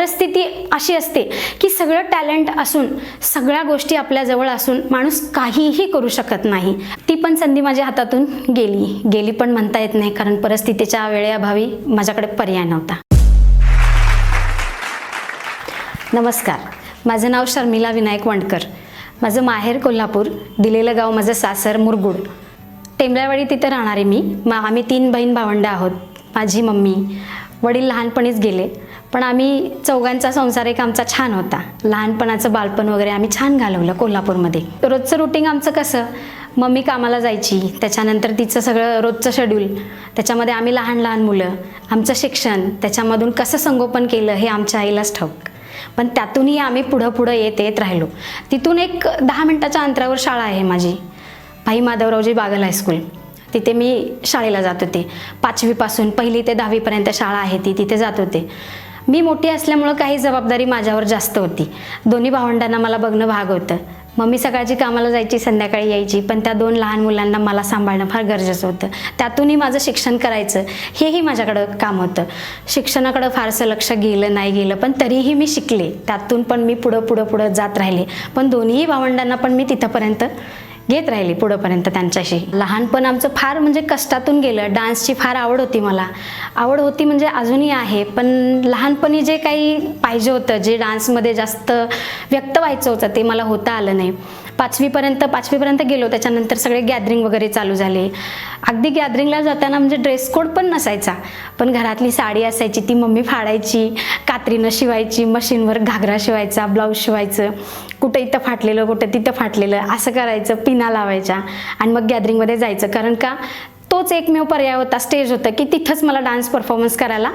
परिस्थिती अशी असते की सगळं टॅलेंट असून, सगळ्या गोष्टी आपल्याजवळ असून माणूस काहीही करू शकत नाही. ती पण संधी माझ्या हातातून गेली पण म्हणता येत नाही, कारण परिस्थितीच्या वेळेअभावी माझ्याकडे पर्याय नव्हता. नमस्कार, माझं नाव शर्मिला विनायक वंडकर. माझं माहेर कोल्हापूर, दिलेलं गाव माझं सासर मुरगुड. टेंबऱ्यावाडी तिथं राहणारे मी. आम्ही 3 बहीण भावंडं आहोत. माझी मम्मी, वडील लहानपणीच गेले, पण आम्ही चौघांचा संसार एक आमचा छान होता. लहानपणाचं बालपण वगैरे आम्ही छान घालवलं कोल्हापूरमध्ये. रोजचं रुटीन आमचं कसं, मम्मी कामाला जायची, त्याच्यानंतर तिचं सगळं रोजचं शेड्यूल, त्याच्यामध्ये आम्ही लहान मुलं, आमचं शिक्षण, त्याच्यामधून कसं संगोपन केलं हे आमच्या आईलाच ठाऊक. पण त्यातूनही आम्ही पुढं येत राहिलो. तिथून एक 10 मिनिटाच्या अंतरावर शाळा आहे माझी, भाई माधवरावजी बागल हायस्कूल. तिथे मी शाळेला जात होते. 5वी पासून 1ली ते 10वी पर्यंत शाळा आहे तिथे जात होते. मी मोठी असल्यामुळं काही जबाबदारी माझ्यावर जास्त होती. दोन्ही भावंडांना मला बघणं भाग होतं. मम्मी सकाळची कामाला जायची, संध्याकाळी यायची, पण त्या 2 लहान मुलांना मला सांभाळणं फार गरजेचं होतं. त्यातूनही माझं शिक्षण करायचं हेही माझ्याकडं काम होतं. शिक्षणाकडं फारसं लक्ष गेलं, पण तरीही मी शिकले. त्यातून पण मी पुढं जात राहिले. पण दोन्ही भावंडांना पण मी तिथंपर्यंत घेत राहिली, पुढंपर्यंत त्यांच्याशी. लहानपण आमचं फार म्हणजे कष्टातून गेलं. डान्सची फार आवड होती मला. आवड होती म्हणजे अजूनही आहे, पण लहानपणी जे काही पाहिजे होतं, जे डान्समध्ये जास्त व्यक्त व्हायचं होतं ते मला होता आलं नाही. 5वीपर्यंत गेलो. त्याच्यानंतर सगळे गॅदरिंग वगैरे चालू झाले. अगदी गॅदरिंगला जाताना म्हणजे ड्रेस कोड पण नसायचा, पण घरातली साडी असायची ती मम्मी फाडायची, कात्रीनं शिवायची, मशीनवर घागरा शिवायचा, ब्लाऊज शिवायचं, कुठं इथं फाटलेलं कुठं तिथं फाटलेलं असं करायचं, पिना लावायच्या आणि मग गॅदरिंगमध्ये जायचं. कारण का तोच एकमेव पर्याय होता, स्टेज होतं की तिथंच मला डान्स परफॉर्मन्स करायला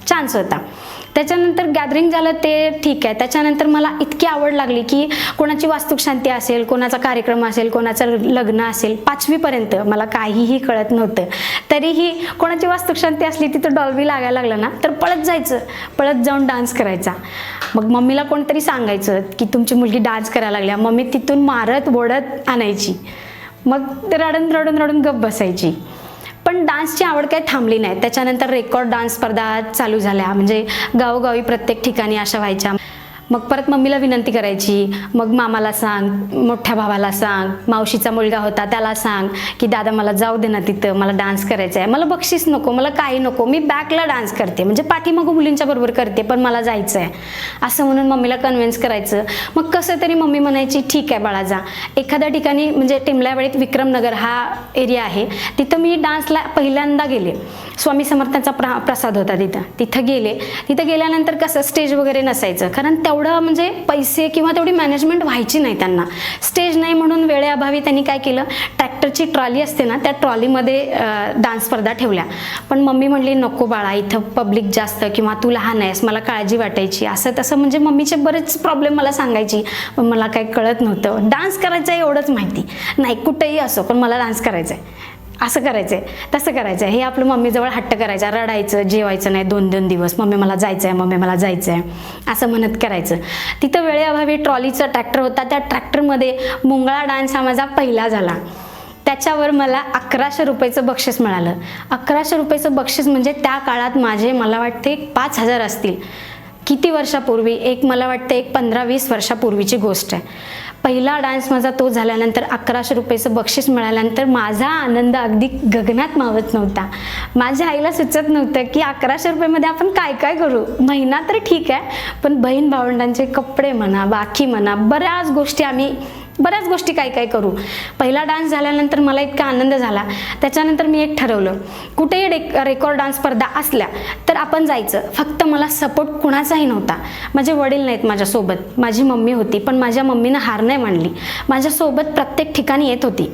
चान्स होता. त्याच्यानंतर गॅदरिंग झालं ते ठीक आहे. त्याच्यानंतर मला इतकी आवड लागली की कोणाची वास्तुशांती असेल, कोणाचा कार्यक्रम असेल, कोणाचं लग्न असेल, 5वीपर्यंत मला काहीही कळत नव्हतं. तरीही कोणाची वास्तुशांती असली तिथं डॉल्बी लागायला लागलं ना तर पळत जाऊन डान्स करायचा. मग मम्मीला कोणतरी सांगायचं की तुमची मुलगी डान्स करायला लागल्या. मम्मी तिथून मारत ओढत आणायची. मग रडून गप्प बसायची. पण डान्सची आवड काही थांबली नाही. त्याच्यानंतर रेकॉर्ड डान्स स्पर्धा चालू झाल्या, म्हणजे गावोगावी प्रत्येक ठिकाणी अशा व्हायच्या. मग परत मम्मीला विनंती करायची, मग मामाला सांग, मोठ्या भावाला सांग, मावशीचा मुलगा होता त्याला सांग की दादा मला जाऊ दे ना तिथं, मला डान्स करायचा आहे, मला बक्षीस नको, मला काही नको, मी बॅकला डान्स करते, म्हणजे पाठीमागं मुलींच्या बरोबर करते, पण मला जायचं आहे असं म्हणून मम्मीला कन्व्हिन्स करायचं. मग कसं तरी मम्मी म्हणायची ठीक आहे बाळा जा. एखाद्या ठिकाणी म्हणजे टेंबल्यावाडीत विक्रमनगर हा एरिया आहे, तिथं मी डान्सला पहिल्यांदा गेले. स्वामी समर्थांचा प्रसाद होता तिथं गेले. तिथं गेल्यानंतर कसं स्टेज वगैरे नसायचं, कारण तेवढं म्हणजे पैसे किंवा तेवढी मॅनेजमेंट व्हायची नाही त्यांना. स्टेज नाही म्हणून वेळेअभावी त्यांनी काय केलं, ट्रॅक्टरची ट्रॉली असते ना त्या ट्रॉलीमध्ये डान्स स्पर्धा ठेवल्या. पण मम्मी म्हणली नको बाळा, इथं पब्लिक जास्त किंवा तू लहान आहेस, मला काळजी वाटायची, असं तसं म्हणजे मम्मीचे बरेच प्रॉब्लेम मला सांगायची. पण मला काही कळत नव्हतं. डान्स करायचं आहे एवढंच माहिती, नाही कुठेही असो पण मला डान्स करायचा आहे, असं करायचंय तसं करायचं आहे, हे आपलं मम्मीजवळ हट्ट करायचा. रडायचं, जेवायचं नाही 2-2 दिवस, मम्मी मला जायचं आहे, मम्मी मला जायचं आहे असं म्हणत करायचं. तिथं वेळेअभावी ट्रॉलीचा ट्रॅक्टर होता, त्या ट्रॅक्टरमध्ये मुंगळा डान्स हा माझा पहिला झाला. त्याच्यावर मला 1100 रुपयाचं बक्षीस मिळालं. 1100 रुपयाचं बक्षीस म्हणजे त्या काळात मला वाटते 5000 असतील. किती वर्षापूर्वी, मला वाटतं 15-20 वर्षापूर्वीची गोष्ट आहे. पहिला डान्स माझा तो झाल्यानंतर 1100 रुपयाचं बक्षीस मिळाल्यानंतर माझा आनंद अगदी गगनात मावत नव्हता. माझ्या आईला सुचत नव्हतं की 1100 रुपयामध्ये आपण काय काय करू. महिना तर ठीक आहे, पण बहीण भावंडांचे कपडे म्हणा, बाकी म्हणा, बऱ्याच गोष्टी काय करू. पहिला डान्स झाल्यानंतर मला इतका आनंद झाला. त्याच्यानंतर मी एक ठरवलं, कुठेही रेकॉर्ड डान्स स्पर्धा असल्या तर आपण जायचं. फक्त मला सपोर्ट कुणाचाही नव्हता. माझे वडील नाहीत माझ्यासोबत, माझी मम्मी होती, पण माझ्या मम्मीनं हार नाही मानली. माझ्यासोबत प्रत्येक ठिकाणी येत होती.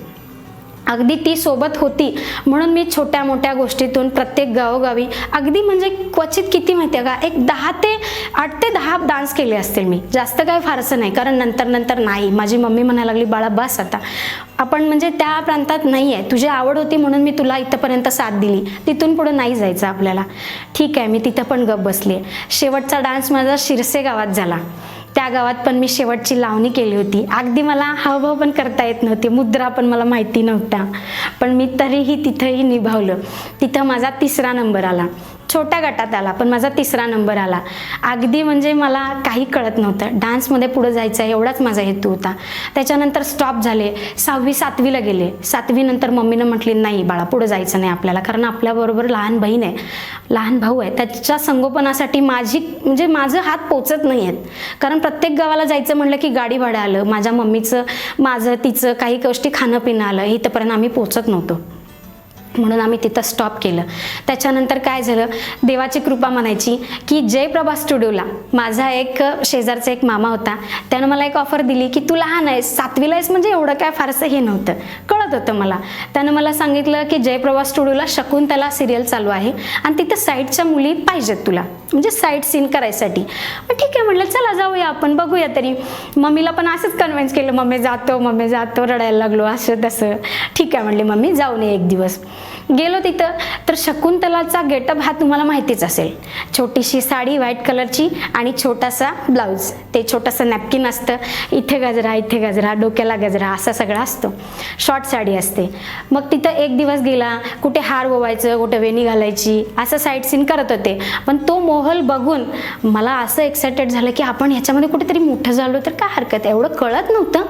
अगदी ती सोबत होती म्हणून मी छोट्या मोठ्या गोष्टीतून प्रत्येक गावोगावी अगदी म्हणजे क्वचित किती माहिती आहे का, एक 8 ते 10 डान्स केले असतील मी. जास्त काय फारसं नाही, कारण नंतर नाही. माझी मम्मी म्हणायला लागली बाळा बस आता, आपण म्हणजे त्या प्रांतात नाही आहे, तुझी आवड होती म्हणून मी तुला इथंपर्यंत साथ दिली, तिथून पुढे नाही जायचं आपल्याला. ठीक आहे, मी तिथं पण गप्प बसले. शेवटचा डान्स माझा शिरसे गावात झाला. त्या गावात पण मी शेवटची लावणी केली होती. अगदी मला हावभाव पण करता येत नव्हते, मुद्रा पण मला माहिती नव्हता, पण मी तरीही तिथंही निभावलं. तिथं माझा 3रा नंबर आला. छोट्या गटात आला, पण माझा 3रा नंबर आला. अगदी म्हणजे मला काही कळत नव्हतं. डान्समध्ये पुढे जायचं आहे एवढाच माझा हेतू होता. त्याच्यानंतर स्टॉप झाले. 6वी 7वीला गेले. 7वी नंतर मम्मीनं म्हटली नाही बाळा पुढे जायचं नाही आपल्याला, कारण आपल्याबरोबर लहान बहीण आहे, लहान भाऊ आहे, त्याच्या संगोपनासाठी माझं हात पोचत नाही आहेत. कारण प्रत्येक गावाला जायचं म्हटलं की गाडी भाडं आलं, माझ्या मम्मीचं माझं तिचं काही गोष्टी खाणं पिणं आलं, इथंपर्यंत आम्ही पोचत नव्हतो. म्हणून आम्ही तिथं स्टॉप केलं. त्याच्यानंतर काय झालं, देवाची कृपा म्हणायची की जयप्रभा स्टुडिओला माझा एक शेजारचा एक मामा होता, त्यानं मला एक ऑफर दिली की तू लहान आहेस, 7वीला आहेस म्हणजे एवढं काय फारसं हे नव्हतं, कळत होतं मला. त्यानं मला सांगितलं की जयप्रभा स्टुडिओला शकुंतला सिरियल चालू आहे आणि तिथं साईडच्या मुली पाहिजेत तुला, म्हणजे साईड सीन करायसाठी. ठीक आहे म्हटलं, चला जाऊया आपण, बघूया तरी. मम्मीला पण असंच कन्व्हिन्स केलं, मम्मी जातो, रडायला लागलो असं तसं. ठीक आहे म्हणले मम्मी, जाऊन ये एक दिवस. गेलो तिथं तर शकुंतलाचा गेटअप हा तुम्हाला माहितीच असेल, छोटीशी साडी व्हाईट कलरची आणि छोटासा ब्लाऊज, ते छोटंसं नॅपकिन असतं, इथे गजरा, डोक्याला गजरा, असा सगळा असतो, शॉर्ट साडी असते. मग तिथं एक दिवस गेला, कुठे हार ओवायचं, कुठे वेणी घालायची, असं साईड सीन करत होते. पण तो मोहल बघून मला असं एक्सायटेड झालं की आपण ह्याच्यामध्ये कुठेतरी मोठं झालो तर काय हरकत आहे, एवढं कळत नव्हतं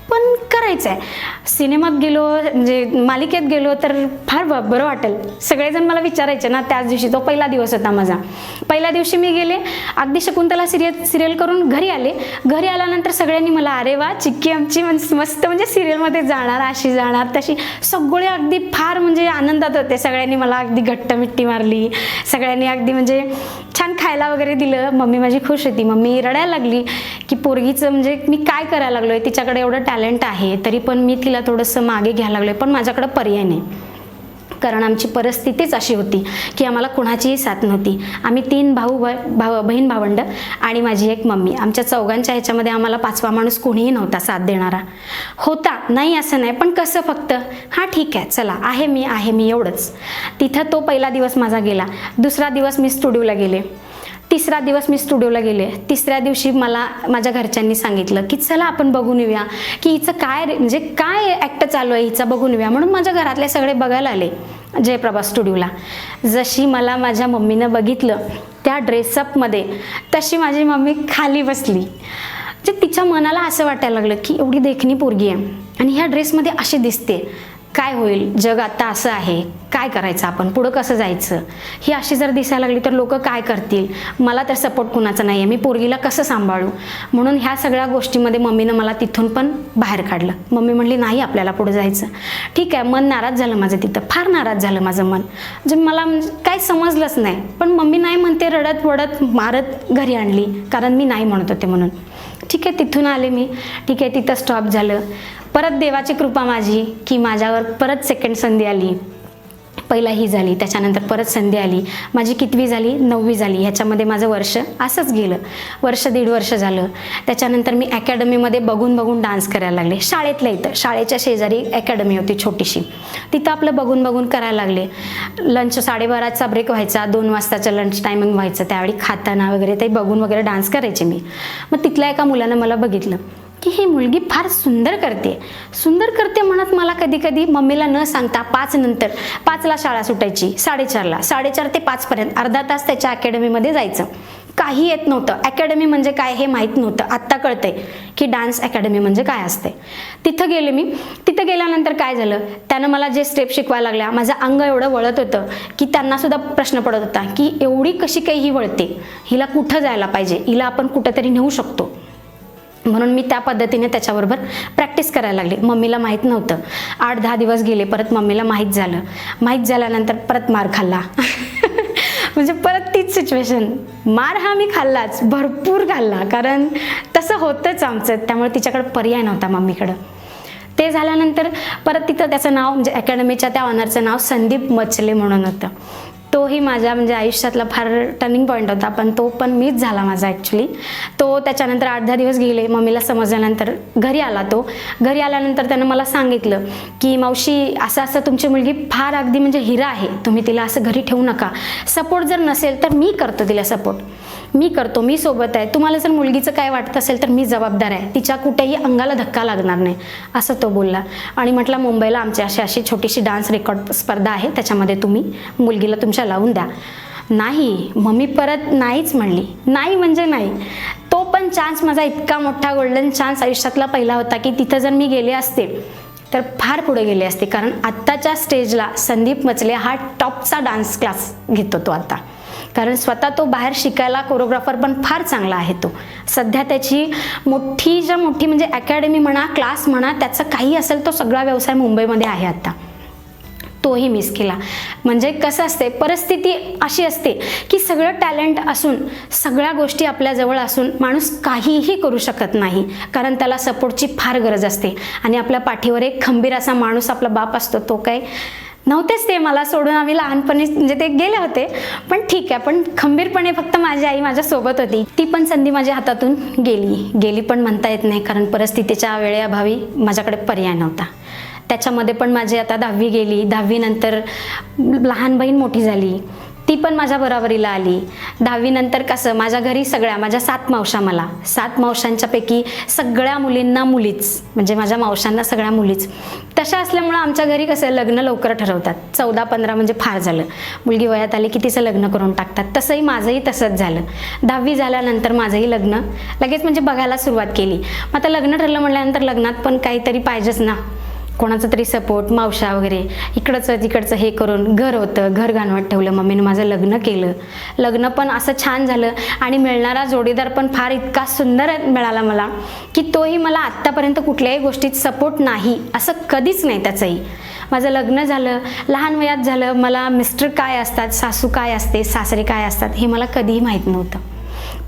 पण करायचं आहे. सिनेमात गेलो म्हणजे मालिकेत गेलो तर फार बरं वाटेल. सगळेजण मला विचारायचे ना त्याच दिवशी, तो पहिला दिवस होता माझा. पहिल्या दिवशी मी गेले, अगदी शकुंतला सिरियल करून घरी आले. घरी आल्यानंतर सगळ्यांनी मला अरे वा चिक्की आमची मस्त म्हणजे सिरियलमध्ये जाणार, अशी जाणार तशी, सगळे अगदी फार म्हणजे आनंदात होते. सगळ्यांनी मला अगदी घट्ट मिट्टी मारली, सगळ्यांनी अगदी म्हणजे छान खायला वगैरे दिलं. मम्मी माझी खुश होती. मम्मी रडायला लागली की पोरगीचं म्हणजे मी काय करायला लागलोय, तिच्याकडे एवढं टॅलेंट आहे तरी पण मी तिला थोडंसं मागे घ्यायला लागलोय, पण माझ्याकडे पर्याय नाही. कारण आमची परिस्थितीच अशी होती की आम्हाला कोणाचीही साथ नव्हती. आम्ही 3 बहीण भावंड आणि माझी एक मम्मी, आमच्या चौघांच्या ह्याच्यामध्ये आम्हाला 5वा माणूस कोणीही नव्हता साथ देणारा. होता नाही असं नाही, पण कसं फक्त हां ठीक आहे चला आहे मी एवढंच. तिथं तो पहिला दिवस माझा गेला. 2रा दिवस मी स्टुडिओला गेले. 3रा दिवस मी स्टुडिओला गेले. 3ऱ्या दिवशी मला माझ्या घरच्यांनी सांगितलं की चला आपण बघून येऊया की हिचं काय ॲक्ट चालू आहे हिचा, बघून येऊया. म्हणून माझ्या घरातले सगळे बघायला आले जयप्रभा स्टुडिओला. जशी मला माझ्या मम्मीनं बघितलं त्या ड्रेसअपमध्ये, तशी माझी मम्मी खाली बसली. म्हणजे तिच्या मनाला असं वाटायला लागलं की एवढी देखणी पोरगी आहे आणि ह्या ड्रेसमध्ये अशी दिसते, काय होईल, जग आता असं आहे, काय करायचं आपण, पुढं कसं जायचं, ही अशी जर दिसायला लागली तर लोक काय करतील, मला तर सपोर्ट कुणाचा नाही आहे, मी पोरगीला कसं सांभाळू. म्हणून ह्या सगळ्या गोष्टीमध्ये मम्मीनं मला तिथून पण बाहेर काढलं. मम्मी म्हणली नाही आपल्याला पुढे जायचं. ठीक आहे, मन नाराज झालं माझं, तिथं फार नाराज झालं माझं मन, म्हणजे मला काही समजलंच नाही. पण मम्मी नाही म्हणते, रडत वडत मारत घरी आणली, कारण मी नाही म्हणत होते म्हणून. ठीक आहे, तिथून आले मी. ठीक आहे, तिथं स्टॉप झालं. परत देवाची कृपा माझी की माझ्यावर परत सेकंड संधी आली. पहिला ही झाली, त्याच्यानंतर परत संधी आली. माझी कितवी झाली, 9वी झाली. ह्याच्यामध्ये माझं वर्ष असंच गेलं, वर्ष 1.5 वर्ष झालं. त्याच्यानंतर मी अकॅडमीमध्ये बघून डान्स करायला लागले. शाळेतल्या इथं शाळेच्या शेजारी अकॅडमी होती छोटीशी, तिथं आपलं बघून करायला लागले. लंच 12:30चा ब्रेक व्हायचा, 2 वाजताचं लंच टायमिंग व्हायचं, त्यावेळी खाताना वगैरे ते बघून वगैरे डान्स करायचे मी. मग तिथल्या एका मुलानं मला बघितलं की ही मुलगी फार सुंदर करते म्हणत मला कधी कधी मम्मीला न सांगता 5 नंतर, 5ला शाळा सुटायची, 4:30ला, 4:30 ते 5पर्यंत अर्धा तास त्याच्या अकॅडमीमध्ये जायचं. काही येत नव्हतं, अकॅडमी म्हणजे काय हे माहीत नव्हतं. आत्ता कळतंय की डान्स अकॅडमी म्हणजे काय असते. तिथं गेले मी. तिथं गेल्यानंतर काय झालं, त्यानं मला जे स्टेप शिकवायला लागल्या, माझं अंग एवढं वळत होतं की त्यांना सुद्धा प्रश्न पडत होता की एवढी कशी काही ही वळते, हिला कुठं जायला पाहिजे, हिला आपण कुठंतरी नेऊ शकतो. म्हणून मी त्या पद्धतीने त्याच्याबरोबर प्रॅक्टिस करायला लागले. मम्मीला माहीत नव्हतं. 8-10 दिवस गेले, परत मम्मीला माहीत झालं. माहीत झाल्यानंतर परत मार खाल्ला. म्हणजे परत तीच सिच्युएशन. मार हा मी खाल्लाच, भरपूर खाल्ला, कारण तसं होतंच आमचं. त्यामुळे तिच्याकडे पर्याय नव्हता मम्मीकडं. ते झाल्यानंतर परत तिथं त्याचं नाव म्हणजे अकॅडमीच्या त्या ऑनरचं नाव संदीप मचले म्हणून होतं. तोही माझ्या म्हणजे आयुष्यातला फार टर्निंग पॉईंट होता, पण तो पण मीच झाला माझा ॲक्च्युली. तो त्याच्यानंतर 8-10 दिवस गेले. मम्मीला समजल्यानंतर घरी आला तो. घरी आल्यानंतर त्यानं मला सांगितलं की मावशी असं तुमची मुलगी फार अगदी म्हणजे हिरा आहे, तुम्ही तिला असं घरी ठेवू नका. सपोर्ट जर नसेल तर मी करतो तिला सपोर्ट, मी सोबत आहे. तुम्हाला जर मुलगीचं काय वाटत असेल तर मी जबाबदार आहे, तिच्या कुठेही अंगाला धक्का लागणार नाही, असं तो बोलला. आणि म्हटलं मुंबईला आमची अशी छोटीशी डान्स रेकॉर्ड स्पर्धा आहे, त्याच्यामध्ये तुम्ही मुलगीला तुमच्या लावून द्या. नाही, मम्मी परत नाहीच म्हणली. नाही म्हणजे नाही. तो पण चान्स माझा इतका मोठा गोल्डन चान्स आयुष्यातला पहिला होता की तिथं जर मी गेले असते तर फार पुढे गेले असते. कारण आत्ताच्या स्टेजला संदीप मचले हा टॉपचा डान्स क्लास घेतो तो आता. कारण स्वतः तो बाहेर शिकायला कोरिओग्राफर पण फार चांगला आहे. तो सध्या त्याची मोठी म्हणजे अकॅडमी म्हणा, क्लास म्हणा, त्याचं काही असेल तो सगळा व्यवसाय मुंबईमध्ये आहे आता. तोही मिस केला. म्हणजे कसं असते, परिस्थिती अशी असते की सगळं टॅलेंट असून, सगळ्या गोष्टी आपल्याजवळ असून माणूस काहीही करू शकत नाही. कारण त्याला सपोर्टची फार गरज असते. आणि आपल्या पाठीवर एक खंबीर असा माणूस आपला बाप असतो. तो काय नव्हतेच ते, मला सोडून आम्ही लहानपणी म्हणजे ते गेले होते, पण ठीक आहे. पण खंबीरपणे फक्त माझी आई माझ्यासोबत होती. ती पण संधी माझ्या हातातून गेली पण म्हणता येत नाही, कारण परिस्थितीच्या वेळेअभावी माझ्याकडे पर्याय नव्हता. त्याच्यामध्ये पण माझी आता 10वी गेली. 10वी नंतर लहान बहीण मोठी झाली, ती पण माझ्या बरोबरीला आली. 10वी नंतर कसं, माझ्या घरी माझ्या 7 मावशा, मला 7 मावशांच्यापैकी सगळ्या मुलींना मुलीच, म्हणजे माझ्या मावशांना सगळ्या मुलीच. तशा असल्यामुळं आमच्या घरी कसं लग्न लवकर ठरवतात. 14-15 म्हणजे फार झालं. मुलगी वयात आली की तिचं लग्न करून टाकतात. तसंही माझंही तसंच झालं. 10वी झाल्यानंतर माझंही लग्न लगेच म्हणजे बघायला सुरुवात केली. मग आता लग्न ठरलं म्हटल्यानंतर लग्नात पण काहीतरी पाहिजेच ना, कोणाचा तरी सपोर्ट, मावशा वगैरे. इकडचं तिकडचं हे करून घर होतं, घर घाणवत ठेवलं. मम्मीनं माझं लग्न केलं. लग्न पण असं छान झालं आणि मिळणारा जोडीदार पण फार इतका सुंदर मिळाला मला की तोही मला आत्तापर्यंत कुठल्याही गोष्टीत सपोर्ट नाही असं कधीच नाही त्याचंही. माझं लग्न झालं, लहान वयात झालं. मला मिस्टर काय असतात, सासू काय असते, सासरे काय असतात हे मला कधीही माहीत नव्हतं.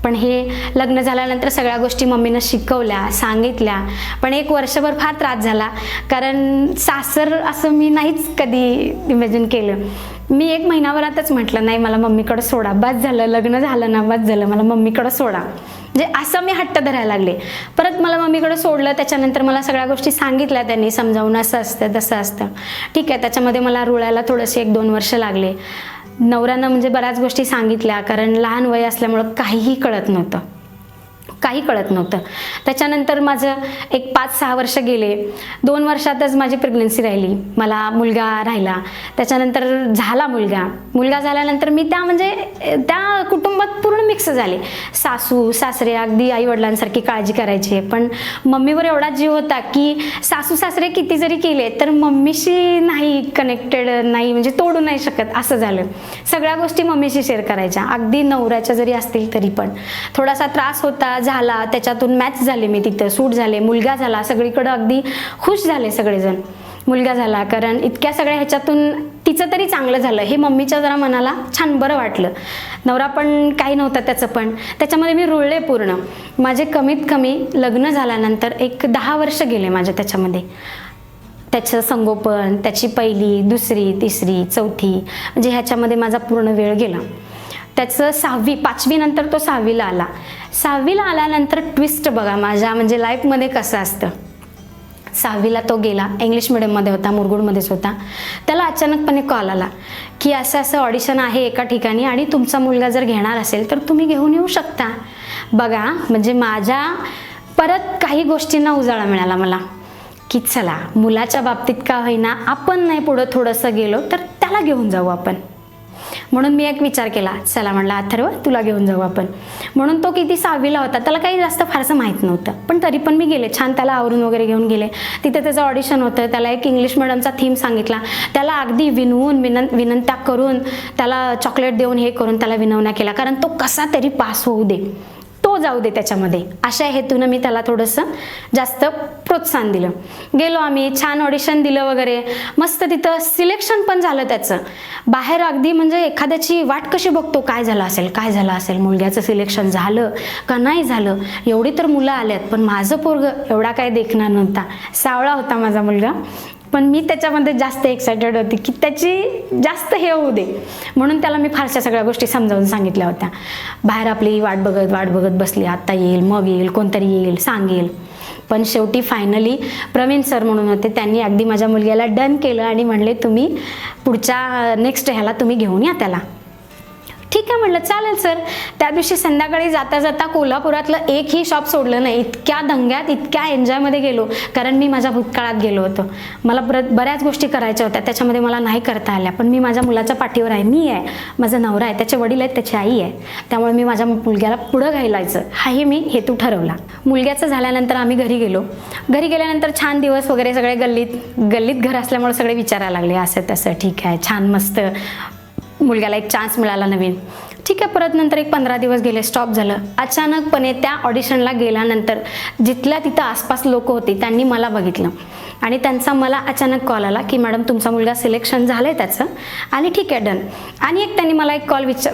पण हे लग्न झाल्यानंतर सगळ्या गोष्टी मम्मीनं शिकवल्या, सांगितल्या. पण 1 वर्षभर फार त्रास झाला, कारण सासर असं मी नाहीच कधी इमॅजिन केलं. मी 1 महिनाभरातच म्हटलं, नाही मला मम्मीकडं सोडा, बस झालं, लग्न झालं ना, बस झालं, मला मम्मीकडं सोडा. म्हणजे असं मी हट्ट धरायला लागले. परत मला मम्मीकडे सोडलं. त्याच्यानंतर मला सगळ्या गोष्टी सांगितल्या त्यांनी, समजावून असं असतं तसं असतं. ठीक आहे, त्याच्यामध्ये मला रुळायला थोडेसे 1-2 वर्ष लागले. नवऱ्यानं म्हणजे बऱ्याच गोष्टी सांगितल्या, कारण लहान वय असल्यामुळं काही कळत नव्हतं. त्याच्यानंतर माझं 1-5-6 वर्ष गेले. 2 वर्षातच माझी प्रेग्नन्सी राहिली, मला मुलगा राहिला. त्याच्यानंतर झाला मुलगा झाल्यानंतर मी त्या कुटुंबात पूर्ण मिक्स झाले. सासू सासरे अगदी आई वडिलांसारखी काळजी करायचे, पण मम्मीवर एवढा जीव होता की सासू सासरे किती जरी केले तर मम्मीशी नाही कनेक्टेड, नाही म्हणजे तोडू नाही शकत असं झालं. सगळ्या गोष्टी मम्मीशी शेअर करायच्या, अगदी नवऱ्याच्या जरी असतील तरी पण. थोडासा त्रास होता, झाला, त्याच्यातून मॅच झाले, मी तिथं सूट झाले. मुलगा झाला, सगळीकडं अगदी खुश झाले सगळेजण. मुलगा झाला, कारण इतक्या सगळ्या ह्याच्यातून तिचं तरी चांगलं झालं हे मम्मीच्या जरा मनाला छान बरं वाटलं. नवरा पण काही नव्हता त्याचं, पण त्याच्यामध्ये मी रुळले पूर्ण. माझे कमीत कमी लग्न झाल्यानंतर 10 वर्ष गेले माझे त्याच्यामध्ये. त्याचं संगोपन, त्याची 1ली, 2री, 3री, 4थी म्हणजे ह्याच्यामध्ये माझा पूर्ण वेळ गेला. त्याचं 6वी, 5वी नंतर तो 6वीला आला. 6वीला आल्यानंतर ट्विस्ट बघा माझ्या म्हणजे लाईफमध्ये कसं असतं. 6वीला तो गेला, इंग्लिश मिडियममध्ये होता, मुरगुडमध्येच होता. त्याला अचानकपणे कॉल आला की असं ऑडिशन आहे एका ठिकाणी आणि तुमचा मुलगा जर घेणार असेल तर तुम्ही घेऊन येऊ शकता. बघा म्हणजे माझ्या परत काही गोष्टींना उजाळा मिळाला मला की चला मुलाच्या बाबतीत का होईना आपण नाही पुढं थोडंसं गेलो तर त्याला घेऊन जाऊ आपण. म्हणून मी एक विचार केला, चला म्हणलं अथर्व तुला घेऊन जाऊ आपण. म्हणून तो किती 6वीला होता, त्याला काही जास्त फारसं माहीत नव्हतं, पण तरी पण मी गेले. छान त्याला आवरून वगैरे घेऊन गेले. तिथे त्याचं ऑडिशन होतं. त्याला एक इंग्लिश मिडियमचा थीम सांगितला. त्याला अगदी विनवून विनंत्या करून, त्याला चॉकलेट देऊन हे करून त्याला विनवण्या केला, कारण तो कसा तरी पास होऊ दे, तो जाऊ दे त्याच्यामध्ये, अशा हेतूनं मी त्याला थोडंसं जास्त प्रोत्साहन दिलं. गेलो आम्ही, छान ऑडिशन दिलं वगैरे, मस्त तिथं सिलेक्शन पण झालं त्याचं. बाहेर अगदी म्हणजे एखाद्याची वाट कशी बघतो, काय झालं असेल, मुलग्याचं सिलेक्शन झालं का नाही झालं. एवढी तर मुलं आल्यात, पण माझं पोरगं एवढा काय देखणार नव्हता. सावळा होता माझा मुलगा, पण मी त्याच्यामध्ये जास्त एक्सायटेड होती की त्याची जास्त हे होऊ दे. म्हणून त्याला मी फारशा सगळ्या गोष्टी समजावून सांगितल्या होत्या. बाहेर आपली वाट बघत बसली, आत्ता येईल, मग येईल, कोणतरी येईल, सांगेल. पण शेवटी फायनली प्रवीण सर म्हणून होते, त्यांनी अगदी माझ्या मुलग्याला डन केलं आणि म्हणले तुम्ही पुढच्या नेक्स्ट ह्याला तुम्ही घेऊन या त्याला. ठीक आहे म्हटलं, चालेल सर. त्या दिवशी संध्याकाळी जाता जाता कोल्हापुरातलं एकही शॉप सोडलं नाही. इतक्या दंग्यात, इतक्या एन्जॉयमध्ये गेलो, कारण मी माझ्या भूतकाळात गेलो होतो. मला बऱ्याच गोष्टी करायच्या होत्या, त्याच्यामध्ये मला नाही करता आल्या. पण मी माझ्या मुलाच्या पाठीवर आहे, मी आहे, माझा नवरा आहे, त्याचे वडील आहेत, त्याची आई आहे. त्यामुळे मी माझ्या मुलग्याला पुढं घालायचं हाही मी हेतू ठरवला. मुलग्याचं झाल्यानंतर आम्ही घरी गेलो. घरी गेल्यानंतर छान दिवस वगैरे, सगळे गल्लीत घर असल्यामुळे सगळे विचारायला लागले, असं तसं. ठीक आहे, छान मस्त, मुलग्याला एक चान्स मिळाला नवीन. ठीक आहे. परत नंतर एक 15 दिवस गेले, स्टॉप झालं. अचानकपणे त्या ऑडिशनला गेल्यानंतर जिथल्या तिथं आसपास लोक होती, त्यांनी मला बघितलं आणि त्यांचा मला अचानक कॉल आला की मॅडम तुमचा मुलगा सिलेक्शन झालं आहे त्याचं, आणि ठीक आहे, डन. आणि एक त्यांनी मला एक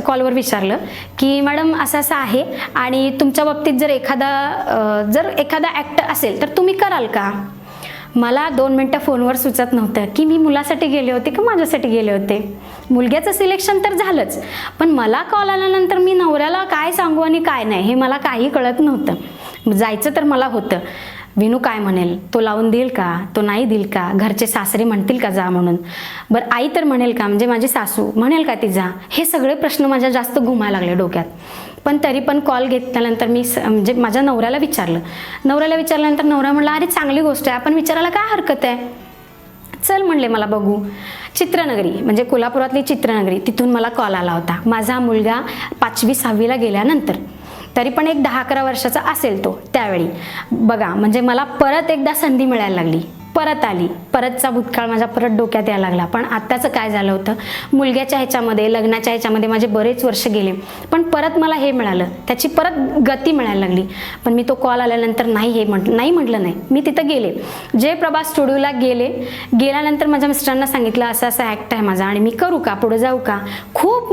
कॉलवर विचारलं की मॅडम असं असं आहे आणि तुमच्या बाबतीत जर एखादा ॲक्ट असेल तर तुम्ही कराल का? मला 2 मिनटं फोनवर सुचत नव्हतं की मी मुलासाठी गेले होते का माझ्यासाठी गेले होते. मुलग्याचं सिलेक्शन तर झालंच, पण मला कॉल आल्यानंतर मी नवऱ्याला काय सांगू आणि काय नाही हे मला काही कळत नव्हतं. जायचं तर मला होतं. विनू काय म्हणेल, तो लावून देईल का, तो नाही देईल का, घरचे सासरे म्हणतील का जा म्हणून, बरं आई तर म्हणेल का, म्हणजे माझी सासू म्हणेल का ती जा, हे सगळे प्रश्न माझ्या जास्त घुमायला लागले डोक्यात. पण तरी पण कॉल घेतल्यानंतर मी म्हणजे माझ्या नवऱ्याला विचारल्यानंतर नवरा म्हणला अरे चांगली गोष्ट आहे, आपण विचारायला काय हरकत आहे, चल म्हणले मला बघू. चित्रनगरी म्हणजे कोल्हापुरातली चित्रनगरी, तिथून मला कॉल आला होता. माझा मुलगा 5वी-6वीला गेल्यानंतर, तरी पण एक 10-11 वर्षाचा असेल तो त्यावेळी. बघा म्हणजे मला परत एकदा संधी मिळायला लागली, परत आली, परतचा भूतकाळ माझ्या परत डोक्यात यायला लागला. पण आत्ताचं काय झालं होतं, मुलग्याच्या ह्याच्यामध्ये, लग्नाच्या ह्याच्यामध्ये माझे बरेच वर्ष गेले, पण परत मला हे मिळालं, त्याची परत गती मिळायला लागली. पण मी तो कॉल आल्यानंतर नाही म्हटलं नाही, मी तिथं गेले. जयप्रभा स्टुडिओला गेल्यानंतर माझ्या मिस्टरांना सांगितलं असं असं ॲक्ट आहे माझा आणि मी करू का, पुढे जाऊ का. खूप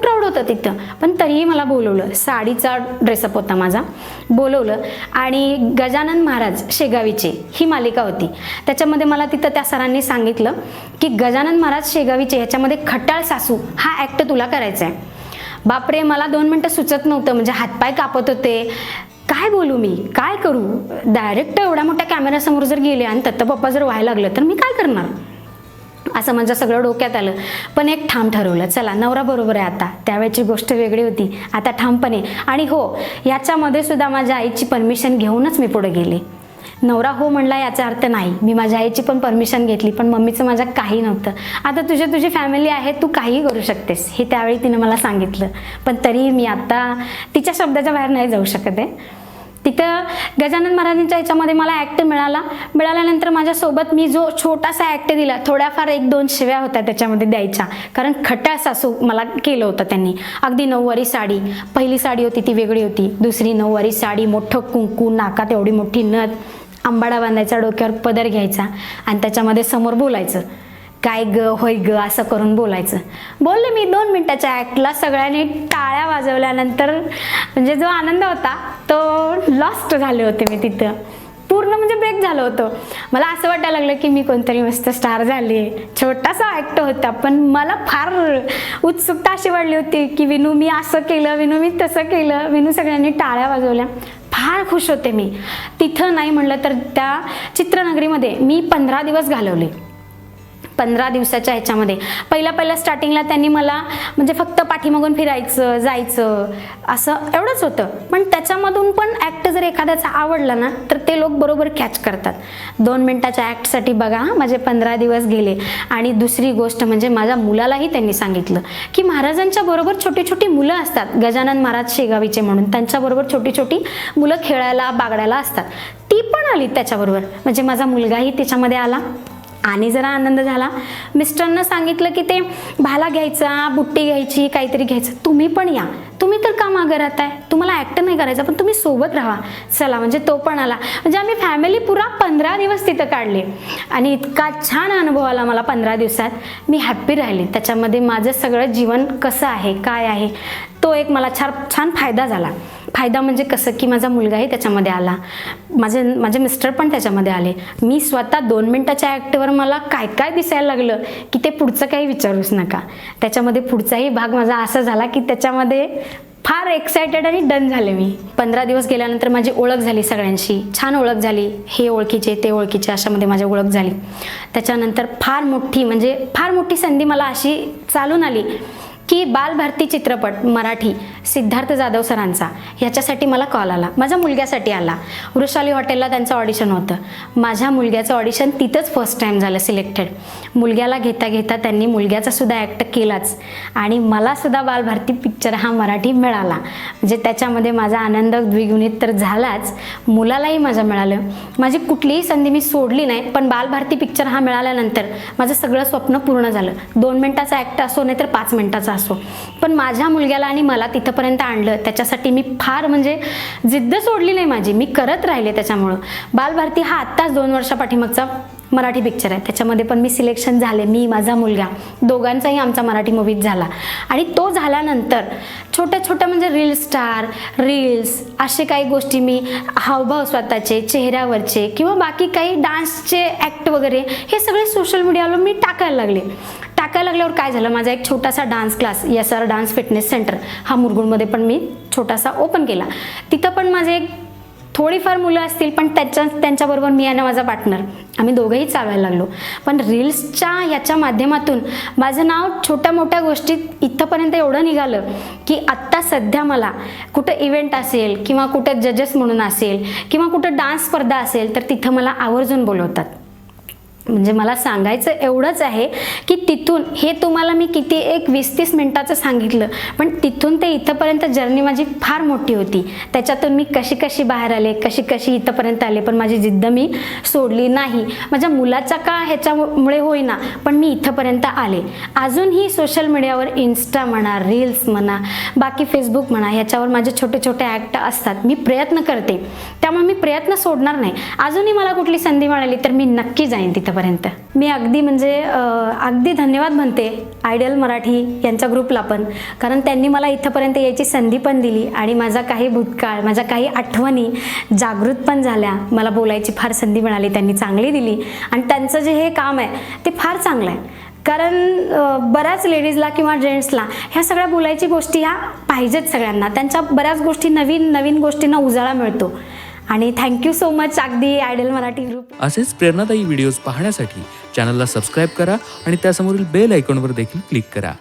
प्राऊड होतं तिथं. पण तरीही मला बोलवलं, साडीचा ड्रेसअप होता माझा, बोलवलं. आणि गजानन महाराज शेगावीचे ही मालिका होती, त्याच्यामध्ये मला तिथं त्या सरांनी सांगितलं की गजानन महाराज शेगावीचे ह्याच्यामध्ये खट्याळ सासू हा ॲक्ट तुला करायचा आहे. बापरे, मला 2 मिनटं सुचत नव्हतं, म्हणजे हातपाय कापत होते. काय बोलू मी, काय करू. डायरेक्ट एवढ्या मोठ्या कॅमेऱ्यासमोर जर गेले आणि दत्तपप्पा जर व्हायला लागलं तर मी काय करणार, असं माझ्या सगळं डोक्यात आलं. पण एक ठाम ठरवलं, चला नवरा बरोबर आहे आता, त्यावेळेची गोष्ट वेगळी होती, आता ठामपणे. आणि हो, याच्यामध्ये सुद्धा माझ्या आईची परमिशन घेऊनच मी पुढे गेले. नवरा हो म्हणला याचा अर्थ नाही, मी माझ्या आईची पण परमिशन घेतली, पण मम्मीचं माझ्या काही नव्हतं. आता तुझी फॅमिली आहे, तू काहीही करू शकतेस, हे त्यावेळी तिने मला सांगितलं. पण तरी मी आता तिच्या शब्दाच्या बाहेर नाही जाऊ शकत आहे. तिथं गजानन महाराजांच्या ह्याच्यामध्ये मला ॲक्ट मिळाल्यानंतर माझ्यासोबत मी जो छोटासा ॲक्ट दिला, थोड्याफार 1-2 शिव्या होत्या त्याच्यामध्ये द्यायच्या, कारण खट्याळ सासू मला केलं होतं त्यांनी. अगदी नऊवारी साडी, पहिली साडी होती ती वेगळी होती, दुसरी नऊवारी साडी, मोठं कुंकू, नाकात एवढी मोठी नथ, आंबाडा बांधायचा, डोक्यावर पदर घ्यायचा आणि त्याच्यामध्ये समोर बोलायचं, काय ग होय ग असं करून बोलायचं. बोलले मी 2 मिनिटाच्या ॲक्टला. सगळ्यांनी टाळ्या वाजवल्यानंतर म्हणजे जो आनंद होता तो लॉस्ट झाले होते मी तिथं, पूर्ण म्हणजे ब्रेक झालं होतं. मला असं वाटायला लागलं की मी कोणतरी मस्त स्टार झाले. छोटासा ॲक्ट होता, पण मला फार उत्सुकता अशी वाढली होती की विनू मी असं केलं, विनू मी तसं केलं, विनू सगळ्यांनी टाळ्या वाजवल्या. फार खुश होते मी. तिथं नाही म्हणलं तर त्या चित्रनगरीमध्ये मी 15 दिवस घालवले. 15 दिवसाच्या ह्याच्यामध्ये पहिल्या स्टार्टिंगला त्यांनी मला म्हणजे फक्त पाठीमागून फिरायचं, जायचं, असं एवढंच होतं. पण त्याच्यामधून पण ॲक्ट जर एखाद्याचा आवडला ना तर ते लोक बरोबर कॅच करतात. 2 मिनिटाच्या ॲक्टसाठी बघा माझे 15 दिवस गेले. आणि दुसरी गोष्ट म्हणजे माझ्या मुलालाही त्यांनी सांगितलं की महाराजांच्या बरोबर छोटी छोटी मुलं असतात, गजानन महाराज शेगावीचे म्हणून, त्यांच्याबरोबर छोटी छोटी मुलं खेळायला बागडायला असतात. ती पण आली त्याच्याबरोबर, म्हणजे माझा मुलगाही त्याच्यामध्ये आला आणि जरा आनंद झाला. मिस्टरांना सांगितलं की ते भाला घ्यायचा, बुट्टी घ्यायची, काहीतरी घ्यायचं, तुम्ही पण या, तुम्ही तर का मागं राहताय, तुम्हाला ॲक्ट नाही करायचं पण तुम्ही सोबत राहा, चला. म्हणजे तो पण आला. म्हणजे आम्ही फॅमिली पुरा 15 दिवस तिथं काढले आणि इतका छान अनुभव आला मला 15 दिवसात. मी हॅप्पी राहिले. त्याच्यामध्ये माझं सगळं जीवन कसं आहे, काय आहे, तो एक मला छान फायदा झाला. फायदा म्हणजे कसं की माझा मुलगाही त्याच्यामध्ये आला, माझे मिस्टर पण त्याच्यामध्ये आले. मी स्वतः 2 मिनिटाच्या ॲक्टवर मला काय काय दिसायला लागलं की ते पुढचं काही विचारूच नका. त्याच्यामध्ये पुढचाही भाग माझा असा झाला की त्याच्यामध्ये फार एक्सायटेड आणि डन झाले मी. 15 दिवस गेल्यानंतर माझी ओळख झाली सगळ्यांशी, छान ओळख झाली. हे ओळखीचे ते ओळखीचे अशामध्ये माझी ओळख झाली. त्याच्यानंतर फार मोठी संधी मला अशी चालून आली की बालभारती चित्रपट मराठी सिद्धार्थ जाधव सरांचा ह्याच्यासाठी मला कॉल आला, माझ्या मुलग्यासाठी आला. वृषाली हॉटेलला त्यांचं ऑडिशन होतं. माझ्या मुलग्याचं ऑडिशन तिथंच फर्स्ट टाईम झालं सिलेक्टेड. मुलग्याला घेता घेता त्यांनी मुलग्याचा सुद्धा ॲक्ट केलाच आणि मला सुद्धा बालभारती पिक्चर हा मराठी मिळाला. म्हणजे त्याच्यामध्ये माझा आनंद द्विगुणित तर झालाच, मुलालाही माझ्या मिळालं. माझी कुठलीही संधी मी सोडली नाही, पण बालभारती पिक्चर हा मिळाल्यानंतर माझं सगळं स्वप्न पूर्ण झालं. 2 मिनिटाचा ॲक्ट असो नाही तर 5 मिनिटाचा असो, पण माझ्या मुलग्याला आणि मला तिथंपर्यंत आणलं. त्याच्यासाठी मी फार म्हणजे जिद्द सोडली नाही माझी, मी करत राहिले. त्याच्यामुळं बालभारती हा आत्ताच 2 वर्षापाठीमागचा मराठी पिक्चर आहे. त्याच्यामध्ये पण मी सिलेक्शन झाले, मी माझा मुलगा दोघांचाही आमचा मराठी मूवीज झाला. आणि तो झाल्यानंतर छोट्या छोट्या म्हणजे रील्स असे काही गोष्टी मी हावभाव स्वतःचे चेहऱ्यावरचे किंवा बाकी काही डान्सचे ॲक्ट वगैरे हे सगळे सोशल मीडियावर मी टाकायला लागल्यावर काय झालं, माझा एक छोटासा dance class SR dance fitness centre हा मुरगुडमध्ये पण मी छोटासा ओपन केला. तिथं पण माझे एक थोडीफार मुलं असतील, पण त्यांच्याबरोबर मी आणि माझा पार्टनर आम्ही दोघंही चालवायला लागलो. पण रील्सच्या याच्या माध्यमातून माझं नाव छोट्या मोठ्या गोष्टीत इथंपर्यंत एवढं निघालं की आत्ता सध्या मला कुठं इव्हेंट असेल किंवा कुठं जजेस म्हणून असेल किंवा कुठं डान्स स्पर्धा असेल तर तिथं मला आवर्जून बोलवतात. म्हणजे मला सांगायचं एवढंच आहे की तिथून हे तुम्हाला मी किती एक 20-30 मिनिटाचं सांगितलं, पण तिथून ते इथंपर्यंत जर्नी माझी फार मोठी होती. त्याच्यातून मी कशी बाहेर आले, कशी इथंपर्यंत आले, पण माझी जिद्द मी सोडली नाही. माझ्या मुलाचा का ह्याच्यामुळे होईना, पण मी इथंपर्यंत आले. अजूनही सोशल मीडियावर इन्स्टा म्हणा, रील्स म्हणा, बाकी फेसबुक म्हणा, ह्याच्यावर माझे छोटे ॲक्ट असतात. मी प्रयत्न करते, त्यामुळे मी प्रयत्न सोडणार नाही. अजूनही मला कुठली संधी मिळाली तर मी नक्की जाईन तिथपर्यंत. मी अगदी धन्यवाद म्हणते आयडियल मराठी यांच्या ग्रुपला पण, कारण त्यांनी मला इथंपर्यंत यायची संधी पण दिली आणि माझा काही भूतकाळ, माझ्या काही आठवणी जागृत पण झाल्या. मला बोलायची फार संधी मिळाली, त्यांनी चांगली दिली. आणि त्यांचं जे हे काम आहे ते फार चांगलं आहे, कारण बऱ्याच लेडीजला किंवा जेंट्सला ह्या सगळ्या बोलायची गोष्टी ह्या पाहिजेत सगळ्यांना. त्यांच्या बऱ्याच गोष्टी नवीन गोष्टींना उजाळा मिळतो. आणि थँक्यू सो मच अगदी आयडियल मराठी ग्रुप. असेच प्रेरणादायी व्हिडिओज पाहण्यासाठी चॅनलला सबस्क्राईब करा आणि त्यासमोरील बेल आयकॉनवर देखील क्लिक करा.